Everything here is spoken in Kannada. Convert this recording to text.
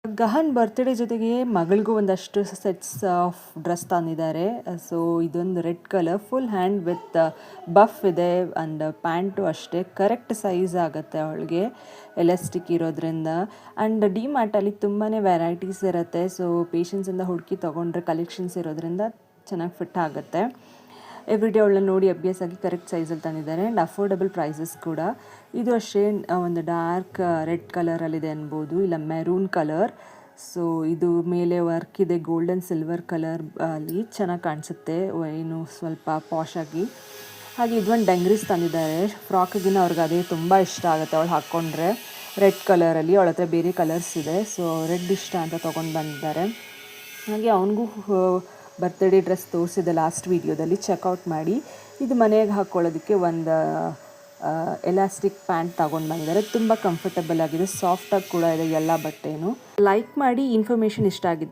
ಗಹನ್ ಬರ್ತ್ಡೇ ಜೊತೆಗೆ ಮಗಳಿಗೂ ಒಂದಷ್ಟು ಸೆಟ್ಸ್ ಆಫ್ ಡ್ರೆಸ್ ತಂದಿದ್ದಾರೆ. ಸೊ ಇದೊಂದು red colour full hand with buff ಇದೆ ಆ್ಯಂಡ್ ಪ್ಯಾಂಟು ಅಷ್ಟೇ ಕರೆಕ್ಟ್ ಸೈಜ್ ಆಗುತ್ತೆ ಅವಳಿಗೆ ಎಲಾಸ್ಟಿಕ್ ಇರೋದ್ರಿಂದ. ಆ್ಯಂಡ್ ಡಿ ಮಾರ್ಟಲ್ಲಿ ತುಂಬಾ ವೆರೈಟೀಸ್ ಇರುತ್ತೆ. ಸೊ ಪೇಷನ್ಸಿಂದ ಹುಡುಕಿ ತೊಗೊಂಡ್ರೆ ಕಲೆಕ್ಷನ್ಸ್ ಇರೋದ್ರಿಂದ ಚೆನ್ನಾಗಿ ಫಿಟ್ ಆಗುತ್ತೆ. ಎವ್ರಿಡೇ ಅವಳನ್ನ ನೋಡಿ ಅಭ್ಯಾಸ ಆಗಿ ಕರೆಕ್ಟ್ ಸೈಜಲ್ಲಿ ತಂದಿದ್ದಾರೆ ಆ್ಯಂಡ್ ಅಫೋರ್ಡಬಲ್ ಪ್ರೈಸಸ್ ಕೂಡ. ಇದು ಅಷ್ಟೇ ಒಂದು ಡಾರ್ಕ್ ರೆಡ್ ಕಲರಲ್ಲಿದೆ ಅನ್ಬೋದು, ಇಲ್ಲ ಮೆರೂನ್ ಕಲರ್. ಸೊ ಇದು ಮೇಲೆ ವರ್ಕ್ ಇದೆ ಗೋಲ್ಡನ್ ಸಿಲ್ವರ್ ಕಲರ್ ಅಲ್ಲಿ ಚೆನ್ನಾಗಿ ಕಾಣಿಸುತ್ತೆ, ಏನು ಸ್ವಲ್ಪ ಪಾಶ್ ಆಗಿ. ಹಾಗೆ ಇದೊಂದು ಡಂಗ್ರೀಸ್ ತಂದಿದ್ದಾರೆ ಫ್ರಾಕಿಗಿನ, ಅವ್ರಿಗೆ ಅದೇ ತುಂಬ ಇಷ್ಟ ಆಗುತ್ತೆ ಅವಳು ಹಾಕ್ಕೊಂಡ್ರೆ. ರೆಡ್ ಕಲರಲ್ಲಿ ಅವಳ ಹತ್ರ ಬೇರೆ ಕಲರ್ಸ್ ಇದೆ, ಸೊ ರೆಡ್ ಇಷ್ಟ ಅಂತ ತೊಗೊಂಡು ಬಂದಿದ್ದಾರೆ. ಹಾಗೆ ಅವನಿಗೂ ಬರ್ತ್ಡೇ ಡ್ರೆಸ್ ತೋರಿಸಿದೆ ಲಾಸ್ಟ್ ವೀಡಿಯೋದಲ್ಲಿ, ಚೆಕ್ಔಟ್ ಮಾಡಿ. ಇದು ಮನೆಗೆ ಹಾಕ್ಕೊಳ್ಳೋದಕ್ಕೆ ಒಂದು ಎಲಾಸ್ಟಿಕ್ ಪ್ಯಾಂಟ್ ತಗೊಂಡು ಬಂದಿದ್ದಾರೆ. ತುಂಬ ಕಂಫರ್ಟಬಲ್ ಆಗಿದೆ, ಸಾಫ್ಟಾಗಿ ಕೂಡ ಇದೆ ಎಲ್ಲ ಬಟ್ಟೆನೂ. ಲೈಕ್ ಮಾಡಿ, ಇನ್ಫಾರ್ಮೇಷನ್ ಇಷ್ಟ ಆಗಿದೆ